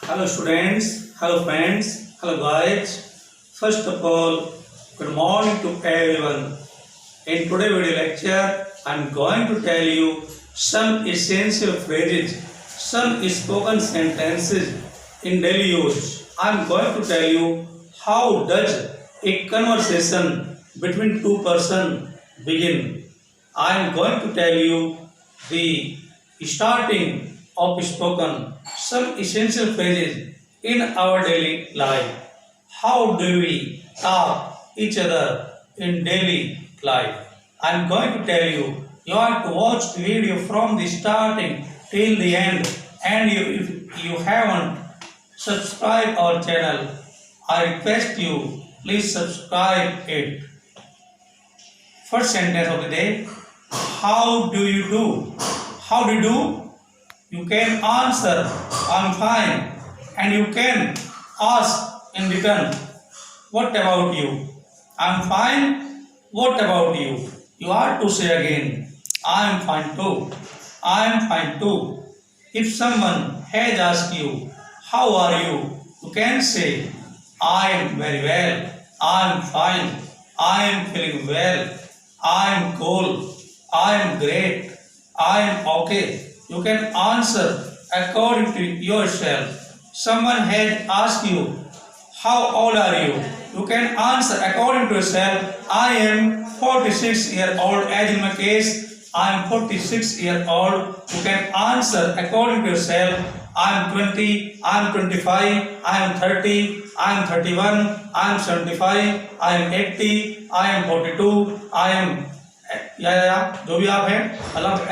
Hello students, hello friends, hello guys. First of all, good morning to everyone. In today's video lecture, I am going to tell you some essential phrases, some spoken sentences in daily use. I am going to tell you how does a conversation between two persons begin. I am going to tell you the starting of spoken, some essential phrases in our daily life. How do we talk each other in daily life? I am going to tell you. You have to watch the video from the starting till the end. And if you haven't subscribed our channel, I request you please subscribe it. First sentence of the day. How do you do? How do you do? You can answer, I'm fine. And you can ask in return, what about you? I'm fine. What about you? You are to say again, I'm fine too. I'm fine too. If someone has asked you, how are you? You can say, I am very well. I am fine. I am feeling well. I am cool. I am great. I am okay. You can answer according to yourself. Someone has asked you, how old are you? You can answer according to yourself. I am 46 years old. As in my case, I am 46 years old. You can answer according to yourself. I am 20. I am 25. I am 30. I am 31. I am 75. I am 80. I am 42. I am जो भी आप हैं मतलब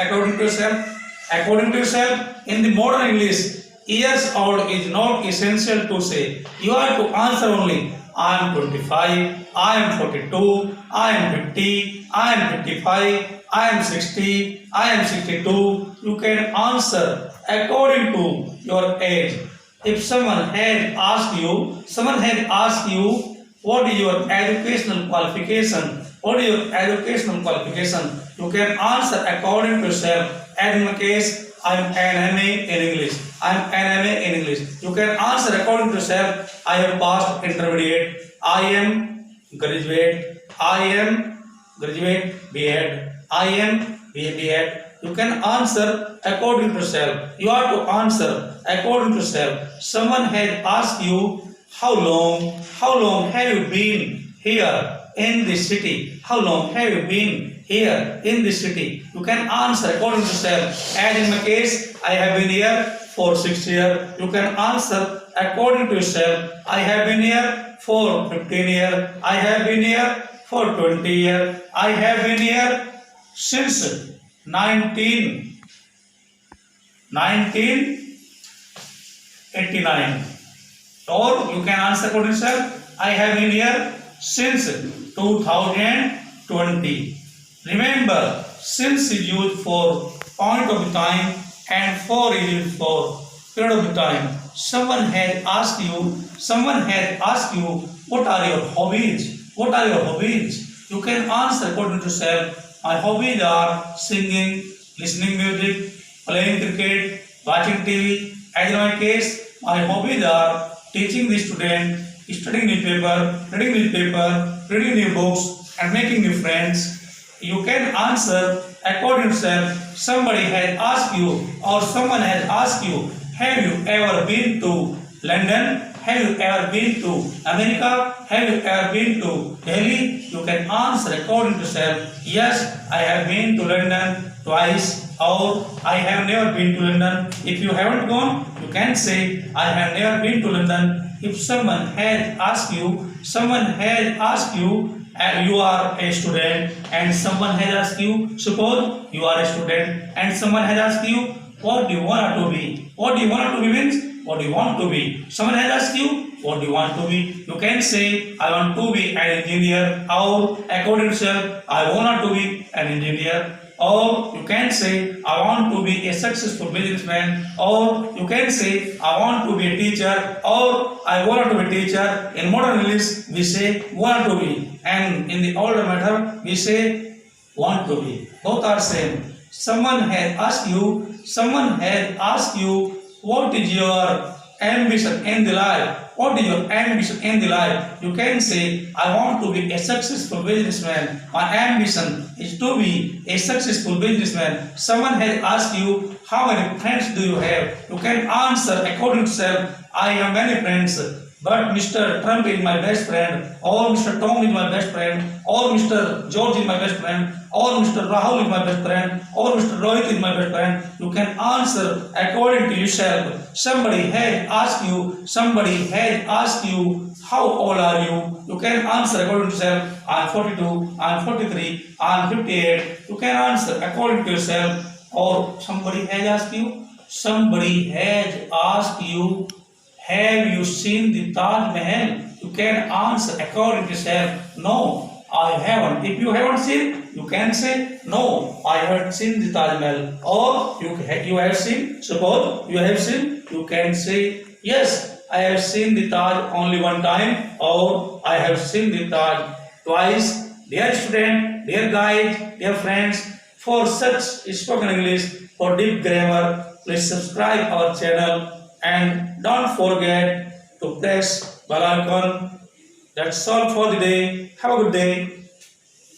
according to yourself in the modern English years old is not essential to say. You have to answer only I am 25, I am 42, I am 50, I am 55, I am 60, I am 62. You can answer according to your age. If someone had asked you what is your educational qualification, what is your educational qualification, you can answer according to yourself. As in my case, I am an MA in English. I am an MA in English. You can answer according to yourself. I have passed intermediate. I am graduate. I am graduate B.Ed. I am BA B.Ed. You can answer according to yourself. You have to answer according to yourself. Someone has asked you, how long have you been here in this city? How long have you been here in this city? You can answer according to yourself. As in my case, I have been here for 6 years. You can answer according to yourself. I have been here for 15 years. I have been here for 20 years. I have been here since 1989. Or you can answer according to yourself. I have been here since 2020. Remember, since is used for point of time and for is used for period of time. Someone has asked you, what are your hobbies? What are your hobbies? You can answer according to yourself. My hobbies are singing, listening music, playing cricket, watching TV. As in my case, my hobbies are teaching the student, studying newspaper, reading new books, and making new friends. You can answer according to yourself. Somebody has asked you, or someone has asked you, have you ever been to London? Have you ever been to America? Have you ever been to Delhi? You can answer according to yourself. Yes, I have been to London twice, or I have never been to London. If you haven't gone, you can say I have never been to London. If someone has asked you, you are a student, and someone has asked you, suppose you are a student, and someone has asked you, what do you want to be? What do you want to be means, what do you want to be? Someone has asked you, what do you want to be? You can say, I want to be an engineer, or according to yourself, I want to be an engineer. Or you can say, I want to be a successful businessman. Or you can say, I want to be a teacher, or I want to be a teacher. In modern English, we say want to be, and in the older matter, we say want to be. Both are same. Someone has asked you, what is your ambition in the life? What is your ambition in the life? You can say, I want to be a successful businessman. My ambition is to be a successful businessman. Someone has asked you, how many friends do you have? You can answer according to self, I have many friends. But Mr. Trump is my best friend, or Mr. Tom is my best friend, or Mr. George is my best friend, or Mr. Rahul is my best friend, or Mr. Rohit is my best friend. You can answer according to yourself. Somebody has asked you, how old are you? You can answer according to yourself. I am 42, I am 43, I am 58. You can answer according to yourself. Or somebody has asked you, have you seen the Taj Mahal? You can answer according to yourself. No, I haven't. If you haven't seen, you can say, no, I haven't seen the Taj Mahal. Or you have seen. Suppose you have seen, you can say, yes, I have seen the Taj only one time, or I have seen the Taj twice. Dear student, dear guide, dear friends, for such spoken English, for deep grammar, please subscribe our channel and don't forget to press bell icon. That's all for the day. Have a good day.